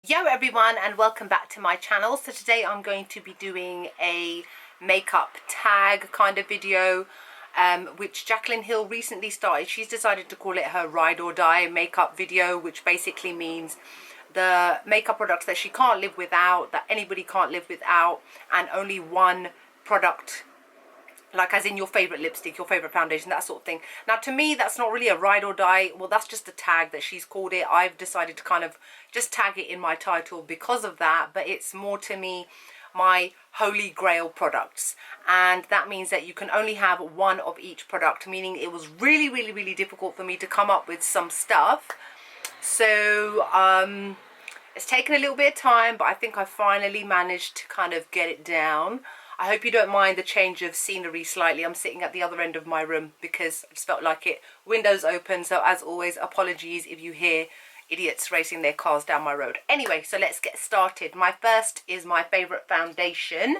Yo everyone, and welcome back to my channel. So today I'm going to be doing a makeup tag kind of video, which Jaclyn Hill recently started. She's decided to call it her ride or die makeup video, which basically means the makeup products that she can't live without, that anybody can't live without, and only one product, like as in your favorite lipstick, your favorite foundation, that sort of thing. Now to me that's not really a ride or die. Well, that's just a tag that she's called it. I've decided to kind of just tag it in my title because of that, but it's more to me my holy grail products, and that means that you can only have one of each product, meaning it was really difficult for me to come up with some stuff. So it's taken a little bit of time, but I think I finally managed to kind of get it down. I hope you don't mind the change of scenery slightly. I'm sitting at the other end of my room because I just felt like it. Windows open, so as always, apologies if you hear idiots racing their cars down my road. Anyway, so let's get started. My first is my favorite foundation,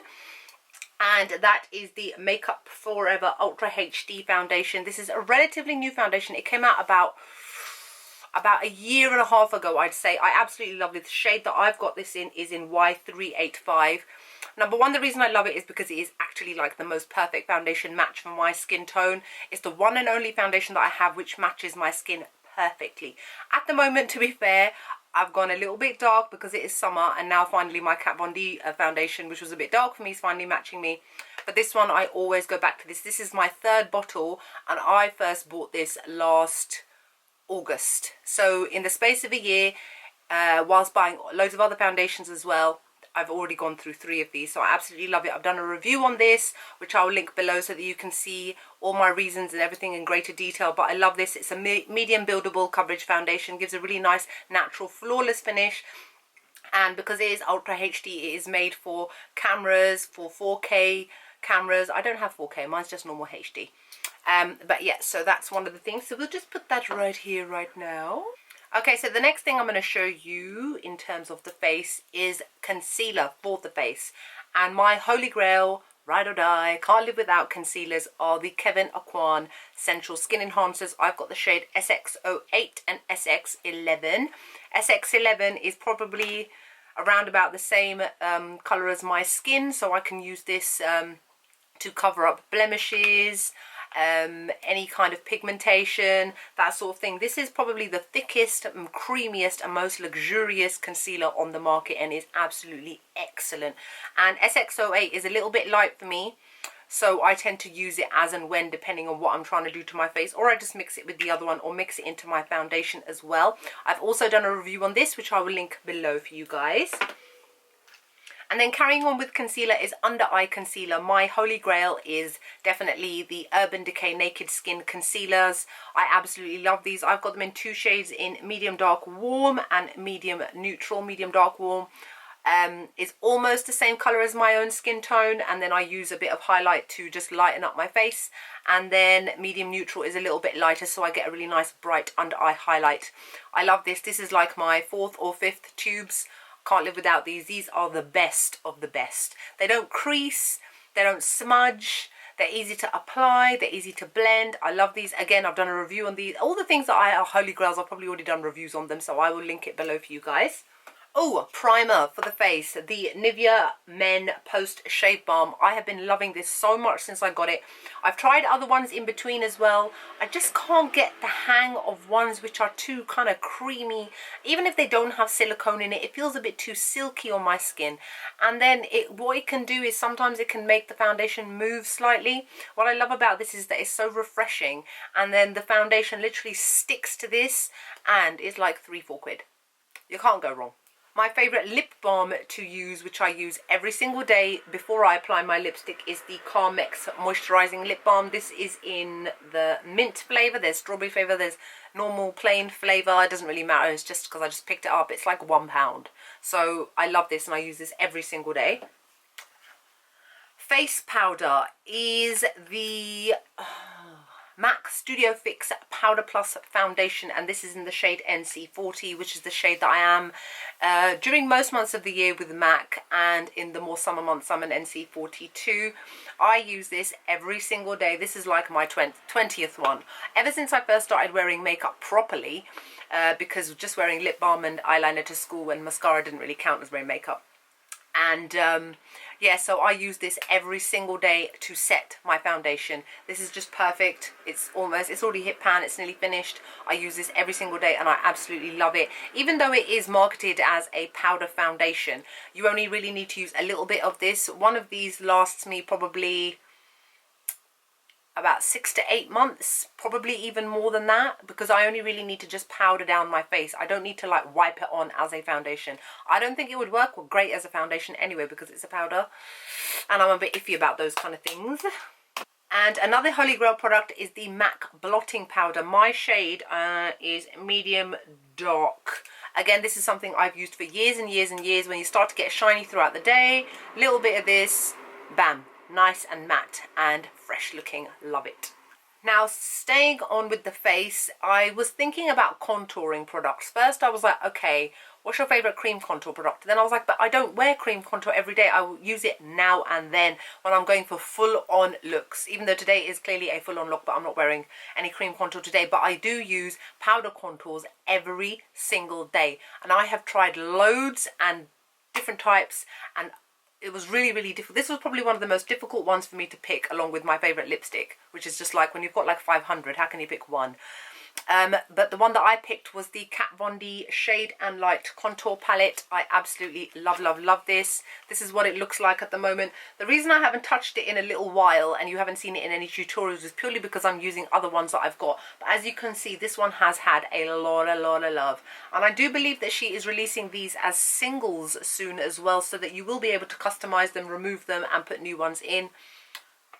and that is the Makeup Forever Ultra HD foundation. This is a relatively new foundation. It came out about a year and a half ago, I'd say. I absolutely love it. The shade that I've got this in is in Y385. Number one, the reason I love it is because it is actually like the most perfect foundation match for my skin tone. It's the one and only foundation that I have which matches my skin perfectly. At the moment, to be fair, I've gone a little bit dark because it is summer, and now finally my Kat Von D foundation, which was a bit dark for me, is finally matching me. But this one, I always go back to this. This is my third bottle, and I first bought this last August. So in the space of a year, whilst buying loads of other foundations as well, I've already gone through 3 of these, so I absolutely love it. I've done a review on this, which I'll link below so that you can see all my reasons and everything in greater detail. But I love this. It's a medium buildable coverage foundation, gives a really nice natural flawless finish. And because it is Ultra HD, it is made for cameras, for 4K cameras. I don't have 4K, mine's just normal HD. But yeah, so that's one of the things. So we'll just put that right here, right now. Okay, so the next thing I'm going to show you in terms of the face is concealer for the face. And my holy grail, ride or die, can't live without concealers are the Kevyn Aucoin Sensual Skin Enhancers. I've got the shade SX08 and SX11. SX11 is probably around about the same colour as my skin, so I can use this to cover up blemishes, any kind of pigmentation, that sort of thing. This is probably the thickest, creamiest and most luxurious concealer on the market, and is absolutely excellent. And SX08 is a little bit light for me, so I tend to use it as and when, depending on what I'm trying to do to my face, or I just mix it with the other one or mix it into my foundation as well. I've also done a review on this, which I will link below for you guys. And then carrying on with concealer is under eye concealer. My holy grail is definitely the Urban Decay Naked Skin concealers. I absolutely love these. I've got them in 2 shades, in medium dark warm and medium neutral. Medium dark warm is almost the same color as my own skin tone, and then I use a bit of highlight to just lighten up my face. And then medium neutral is a little bit lighter, so I get a really nice bright under eye highlight. I love this. This is like my 4th or 5th tubes. Can't live without these. These are the best of the best. They don't crease, they don't smudge, they're easy to apply, they're easy to blend. I love these. Again, I've done a review on these. All the things that are holy grails, I've probably already done reviews on them, so I will link it below for you guys. Oh, primer for the face, the Nivea Men Post Shave Balm. I have been loving this so much since I got it. I've tried other ones in between as well. I just can't get the hang of ones which are too kind of creamy. Even if they don't have silicone in it, it feels a bit too silky on my skin. And then what it can do is sometimes it can make the foundation move slightly. What I love about this is that it's so refreshing. And then the foundation literally sticks to this and it's like 3-4 quid. You can't go wrong. My favourite lip balm to use, which I use every single day before I apply my lipstick, is the Carmex Moisturising Lip Balm. This is in the mint flavour. There's strawberry flavour, there's normal plain flavour. It doesn't really matter, it's just because I just picked it up. It's like £1. So I love this and I use this every single day. Face powder is the MAC Studio Fix Powder Plus Foundation, and this is in the shade NC40, which is the shade that I am during most months of the year with MAC, and in the more summer months I'm an NC42. I use this every single day. This is like my 20th one. Ever since I first started wearing makeup properly, because just wearing lip balm and eyeliner to school and mascara didn't really count as wearing makeup. And yeah, so I use this every single day to set my foundation. This is just perfect. It's already hit pan, it's nearly finished. I use this every single day and I absolutely love it. Even though it is marketed as a powder foundation, you only really need to use a little bit of this. One of these lasts me probably about 6 to 8 months, probably even more than that, because I only really need to just powder down my face. I don't need to like wipe it on as a foundation. I don't think it would work great as a foundation anyway because it's a powder, and I'm a bit iffy about those kind of things. And another Holy Grail product is the MAC blotting powder. My shade is medium dark. Again, this is something I've used for years and years and years. When you start to get shiny throughout the day, little bit of this, bam, nice and matte and fresh looking. Love it. Now, staying on with the face, I was thinking about contouring products. First I was like, okay, what's your favorite cream contour product? Then I was like, but I don't wear cream contour every day. I will use it now and then when I'm going for full-on looks, even though today is clearly a full-on look, but I'm not wearing any cream contour today. But I do use powder contours every single day, and I have tried loads and different types, and it was really, really difficult. This was probably one of the most difficult ones for me to pick, along with my favourite lipstick, which is just like when you've got like 500, how can you pick one? But the one that I picked was the Kat Von D Shade and Light Contour Palette. I absolutely love, love, love this. This is what it looks like at the moment. The reason I haven't touched it in a little while and you haven't seen it in any tutorials is purely because I'm using other ones that I've got. But as you can see, this one has had a lot of love. And I do believe that she is releasing these as singles soon as well, so that you will be able to customize them, remove them and put new ones in.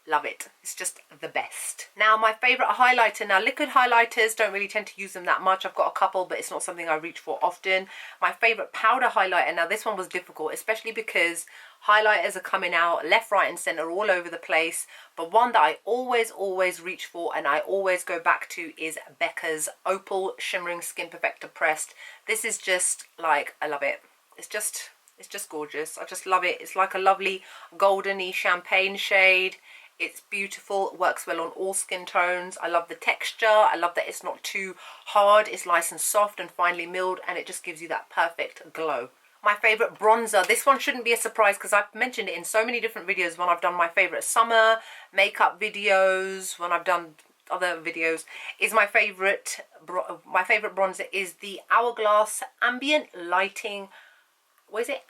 Love it. It's just the best. Now, my favourite highlighter. Now, liquid highlighters, don't really tend to use them that much. I've got a couple, but it's not something I reach for often. My favourite powder highlighter. Now, this one was difficult, especially because highlighters are coming out left, right and centre all over the place. But one that I always reach for and I always go back to is Becca's Opal Shimmering Skin Perfector Pressed. This is just like, I love it. It's just gorgeous. I just love it. It's like a lovely goldeny champagne shade. It's beautiful, it works well on all skin tones. I love the texture. I love that it's not too hard. It's nice and soft and finely milled, and it just gives you that perfect glow. My favourite bronzer. This one shouldn't be a surprise because I've mentioned it in so many different videos when I've done my favourite summer makeup videos, when I've done other videos. Is my favourite bronzer is the Hourglass Ambient Lighting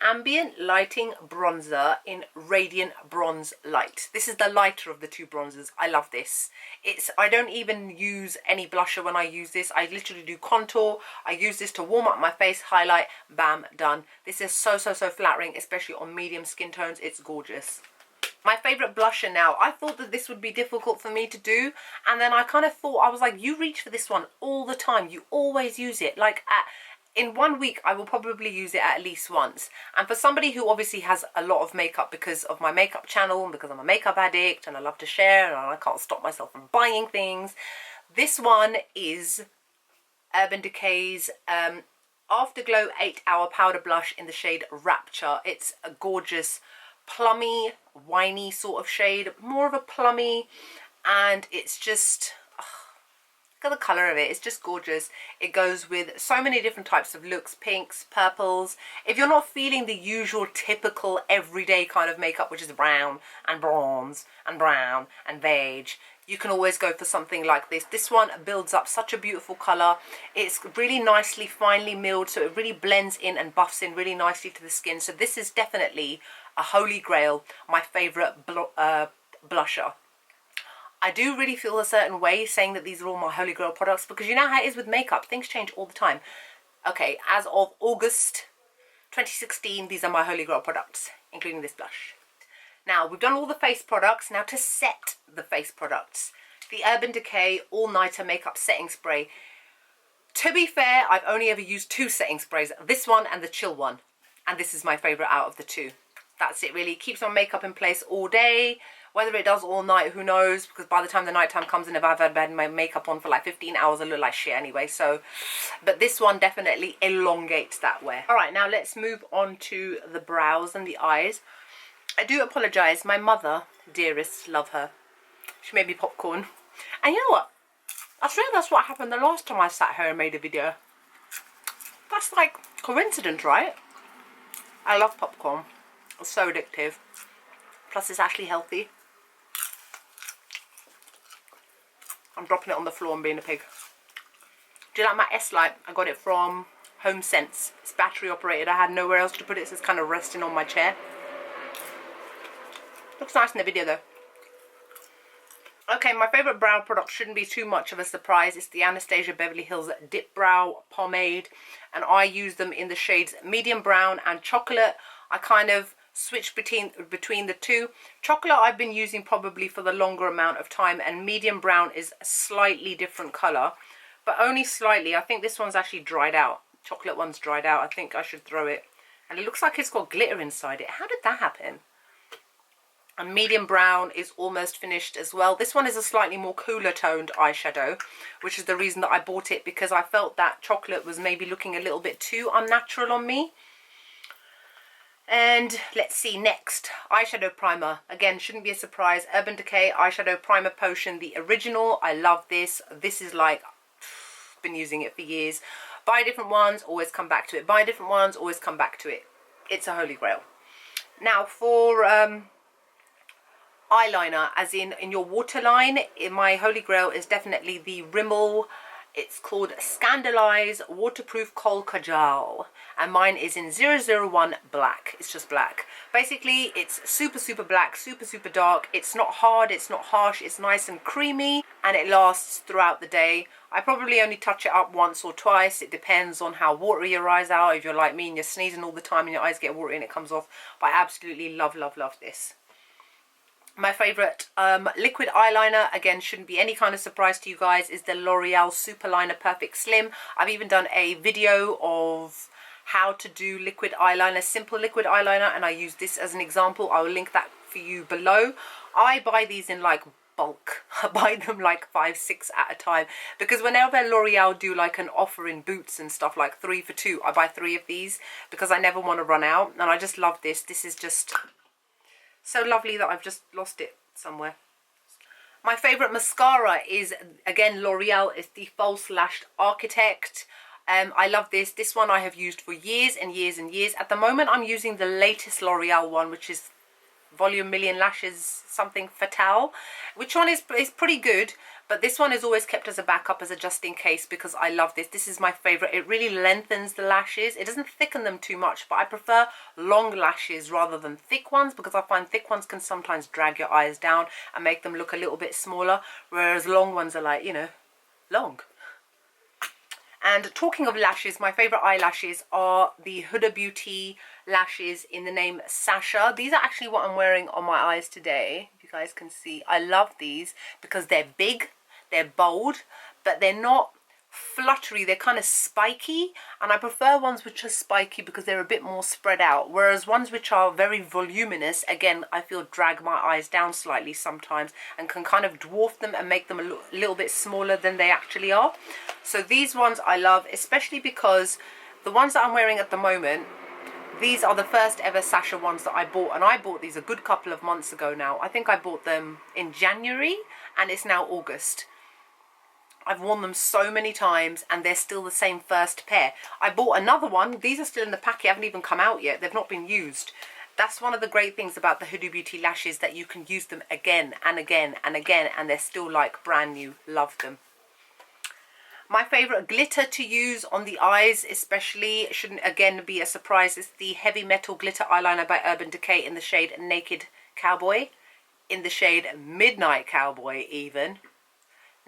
Ambient Lighting Bronzer in Radiant Bronze Light. This is the lighter of the two bronzers. I love this. I don't even use any blusher when I use this. I literally do contour. I use this to warm up my face, highlight, bam, done. This is so flattering, especially on medium skin tones. It's gorgeous. My favourite blusher now. I thought that this would be difficult for me to do, and then I kind of thought, I was like, you reach for this one all the time. You always use it. Like in 1 week, I will probably use it at least once. And for somebody who obviously has a lot of makeup because of my makeup channel and because I'm a makeup addict and I love to share and I can't stop myself from buying things, this one is Urban Decay's Afterglow 8 Hour Powder Blush in the shade Rapture. It's a gorgeous, plummy, winey sort of shade. More of a plummy, and it's just... Look at the colour of it. It's just gorgeous. It goes with so many different types of looks, pinks, purples. If you're not feeling the usual typical everyday kind of makeup, which is brown and bronze and brown and beige, you can always go for something like this. This one builds up such a beautiful colour. It's really nicely finely milled, so it really blends in and buffs in really nicely to the skin. So this is definitely a holy grail, my favourite blusher. I do really feel a certain way saying that these are all my holy grail products, because you know how it is with makeup, things change all the time. Okay, as of August 2016, these are my holy grail products, including this blush. Now, we've done all the face products. Now to set the face products. The Urban Decay All Nighter Makeup Setting Spray. To be fair, I've only ever used 2 setting sprays, this one and the Chill one. And this is my favourite out of the 2. That's it really. It keeps my makeup in place all day. Whether it does all night, who knows, because by the time the night time comes and if I've had my makeup on for like 15 hours, I look like shit anyway. So, but this one definitely elongates that wear. All right, now let's move on to the brows and the eyes. I do apologise. My mother, dearest, love her, she made me popcorn. And you know what? I swear that's what happened the last time I sat here and made a video. That's like coincidence, right? I love popcorn. It's so addictive. Plus it's actually healthy. I'm dropping it on the floor and being a pig. Do you like my S-Light? I got it from Home Sense. It's battery operated. I had nowhere else to put it, so it's kind of resting on my chair. Looks nice in the video though. Okay, my favourite brow product shouldn't be too much of a surprise. It's the Anastasia Beverly Hills Dip Brow Pomade. And I use them in the shades medium brown and chocolate. I kind of switch between the two. Chocolate I've been using probably for the longer amount of time, and medium brown is a slightly different colour, but only slightly. I think this one's actually dried out. Chocolate one's dried out. I think I should throw it. And it looks like it's got glitter inside it. How did that happen? And medium brown is almost finished as well. This one is a slightly more cooler toned eyeshadow, which is the reason that I bought it, because I felt that chocolate was maybe looking a little bit too unnatural on me. And let's see, next, eyeshadow primer. Again, shouldn't be a surprise. Urban Decay Eyeshadow Primer Potion, the original. I love this. This is like, been using it for years. Buy different ones, always come back to it. Buy different ones, always come back to it. It's a holy grail. Now for eyeliner, as in your waterline, my holy grail is definitely the Rimmel. It's called Scandalize Waterproof Kohl Kajal, and mine is in 001 black. It's just black. Basically, it's super, super black, super, super dark. It's not hard, it's not harsh, it's nice and creamy, and it lasts throughout the day. I probably only touch it up once or twice. It depends on how watery your eyes are. If you're like me and you're sneezing all the time and your eyes get watery and it comes off. But I absolutely love, love, love this. My favourite liquid eyeliner, again, shouldn't be any kind of surprise to you guys, is the L'Oreal Superliner Perfect Slim. I've even done a video of how to do liquid eyeliner, simple liquid eyeliner, and I use this as an example. I will link that for you below. I buy these in like bulk. I buy them like 5, 6 at a time, because whenever L'Oreal do like an offer in Boots and stuff, like 3 for 2, I buy 3 of these because I never want to run out, and I just love this. This is just so lovely that I've just lost it somewhere. My favourite mascara is, again, L'Oreal. It's the False Lashed Architect. I love this. This one I have used for years and years and years. At the moment, I'm using the latest L'Oreal one, which is Volume Million Lashes something Fatale, which one is pretty good, but this one is always kept as a backup, as a just in case, because I love this. This is my favorite. It really lengthens the lashes. It doesn't thicken them too much, but I prefer long lashes rather than thick ones, because I find thick ones can sometimes drag your eyes down and make them look a little bit smaller, whereas long ones are like, you know, long. And talking of lashes, my favourite eyelashes are the Huda Beauty lashes in the name Sasha. These are actually what I'm wearing on my eyes today, if you guys can see. I love these because they're big, they're bold, but they're not fluttery. They're kind of spiky, and I prefer ones which are spiky because they're a bit more spread out, whereas ones which are very voluminous, again, I feel drag my eyes down slightly sometimes and can kind of dwarf them and make them a little bit smaller than they actually are. So these ones I love, especially because the ones that I'm wearing at the moment, these are the first ever Sasha ones that I bought, and I bought these a good couple of months ago now. I think I bought them in January and it's now August. I've worn them so many times and they're still the same first pair. I bought another one. These are still in the packet, haven't even come out yet. They've not been used. That's one of the great things about the Huda Beauty lashes, that you can use them again and again and again and they're still like brand new. Love them. My favourite glitter to use on the eyes especially, shouldn't again be a surprise, is the Heavy Metal Glitter Eyeliner by Urban Decay in the shade Naked Cowboy. In the shade Midnight Cowboy even.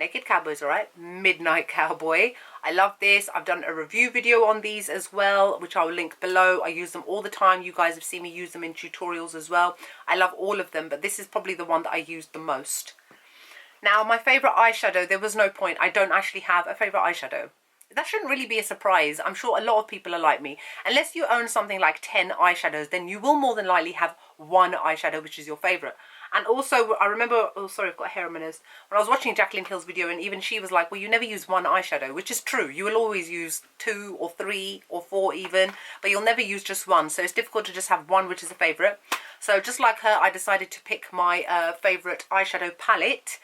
Naked Cowboy's alright. Midnight Cowboy. I love this. I've done a review video on these as well, which I'll link below. I use them all the time. You guys have seen me use them in tutorials as well. I love all of them, but this is probably the one that I use the most. Now, my favourite eyeshadow, there was no point. I don't actually have a favourite eyeshadow. That shouldn't really be a surprise. I'm sure a lot of people are like me. Unless you own something like 10 eyeshadows, then you will more than likely have one eyeshadow which is your favourite. And also, I remember, oh sorry, I've got hair on my nose. When I was watching Jaclyn Hill's video, and even she was like, well, you never use one eyeshadow, which is true. You will always use 2 or 3 or 4 even, but you'll never use just one. So it's difficult to just have one which is a favourite. So just like her, I decided to pick my favourite eyeshadow palette.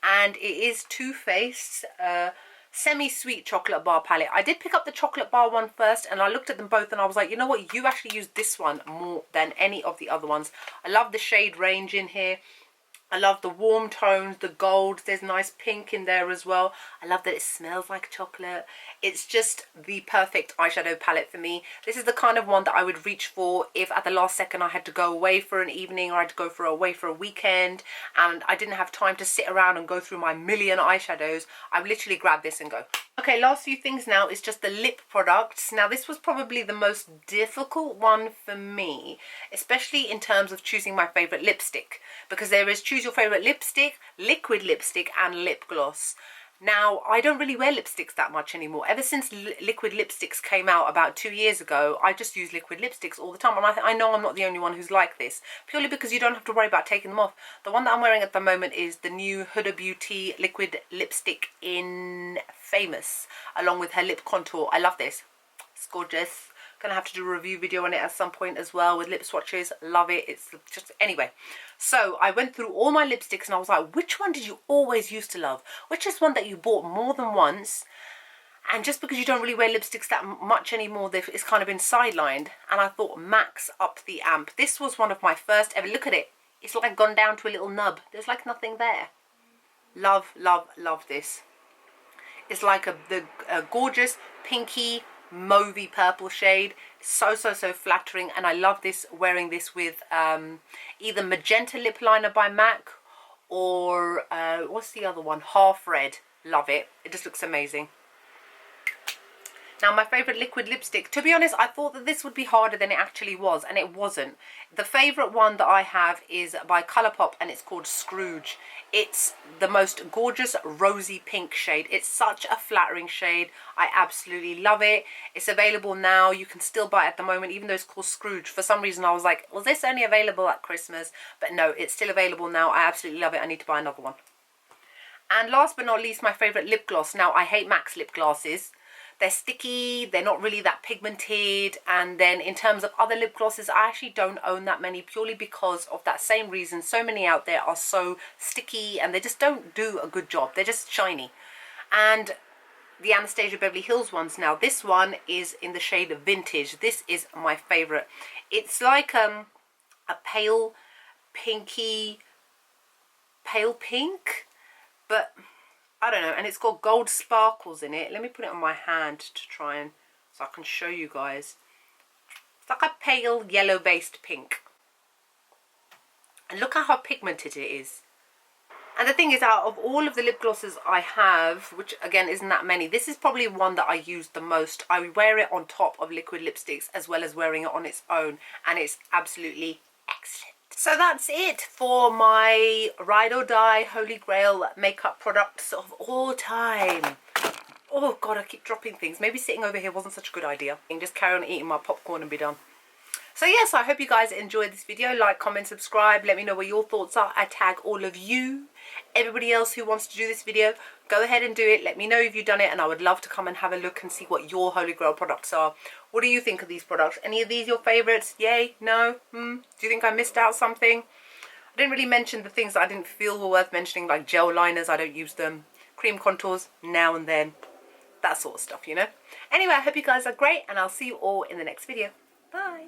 And it is Too Faced semi-sweet chocolate bar palette. I did pick up the chocolate bar one first, and I looked at them both and I was like, you know what, you actually use this one more than any of the other ones. I love the shade range in here. I love the warm tones, the golds. There's nice pink in there as well. I love that it smells like chocolate. It's just the perfect eyeshadow palette for me. This is the kind of one that I would reach for if at the last second I had to go away for an evening, or I had to go away for a weekend and I didn't have time to sit around and go through my million eyeshadows. I would literally grab this and go. Okay, last few things now is just the lip products. Now this was probably the most difficult one for me, especially in terms of choosing my favorite lipstick, because there is choose your favorite lipstick, liquid lipstick and lip gloss. Now I don't really wear lipsticks that much anymore. Ever since liquid lipsticks came out about 2 years ago, I just use liquid lipsticks all the time, and I know I'm not the only one who's like this, purely because you don't have to worry about taking them off. The one that I'm wearing at the moment is the new Huda Beauty liquid lipstick in Famous, along with her lip contour. I love this. It's gorgeous. Gonna have to do a review video on it at some point as well with lip swatches. Love it. It's just, anyway, so I went through all my lipsticks and I was like, which one did you always used to love? Which is one that you bought more than once, and just because you don't really wear lipsticks that much anymore, it's kind of been sidelined. And I thought, max up the amp. This was one of my first ever. Look at it. It's like gone down to a little nub. There's like nothing there. Love, love, love this. It's like the gorgeous pinky mauvey purple shade. So flattering, and I love this, wearing this with either magenta lip liner by MAC or what's the other one, half red. Love it. It just looks amazing. Now my favourite liquid lipstick, to be honest, I thought that this would be harder than it actually was, and it wasn't. The favourite one that I have is by Colourpop, and it's called Rouge. It's the most gorgeous rosy pink shade. It's such a flattering shade. I absolutely love it. It's available now. You can still buy it at the moment, even though it's called Rouge. For some reason I was like, was this only available at Christmas? But no, it's still available now. I absolutely love it. I need to buy another one. And last but not least, my favourite lip gloss. Now I hate MAC's lip glosses. They're sticky, they're not really that pigmented, and then in terms of other lip glosses, I actually don't own that many, purely because of that same reason. So many out there are so sticky and they just don't do a good job. They're just shiny. And the Anastasia Beverly Hills ones now, this one is in the shade of Vintage. This is my favourite. It's like a pale pinky, pale pink, but I don't know, and it's got gold sparkles in it. Let me put it on my hand to try and, so I can show you guys. It's like a pale yellow based pink. And look at how pigmented it is. And the thing is, out of all of the lip glosses I have, which again isn't that many, this is probably one that I use the most. I wear it on top of liquid lipsticks as well as wearing it on its own, and it's absolutely excellent. So that's it for my ride or die holy grail makeup products of all time. Oh god, I keep dropping things. Maybe sitting over here wasn't such a good idea. And just carry on eating my popcorn and be done. So yes, I hope you guys enjoyed this video. Like, comment, subscribe. Let me know what your thoughts are. I tag all of you. Everybody else who wants to do this video, go ahead and do it. Let me know if you've done it, and I would love to come and have a look and see what your holy grail products are. What do you think of these products? Any of these your favourites? Yay? No? Do you think I missed out something? I didn't really mention the things that I didn't feel were worth mentioning, like gel liners. I don't use them. Cream contours now and then. That sort of stuff, you know? Anyway, I hope you guys are great, and I'll see you all in the next video. Bye!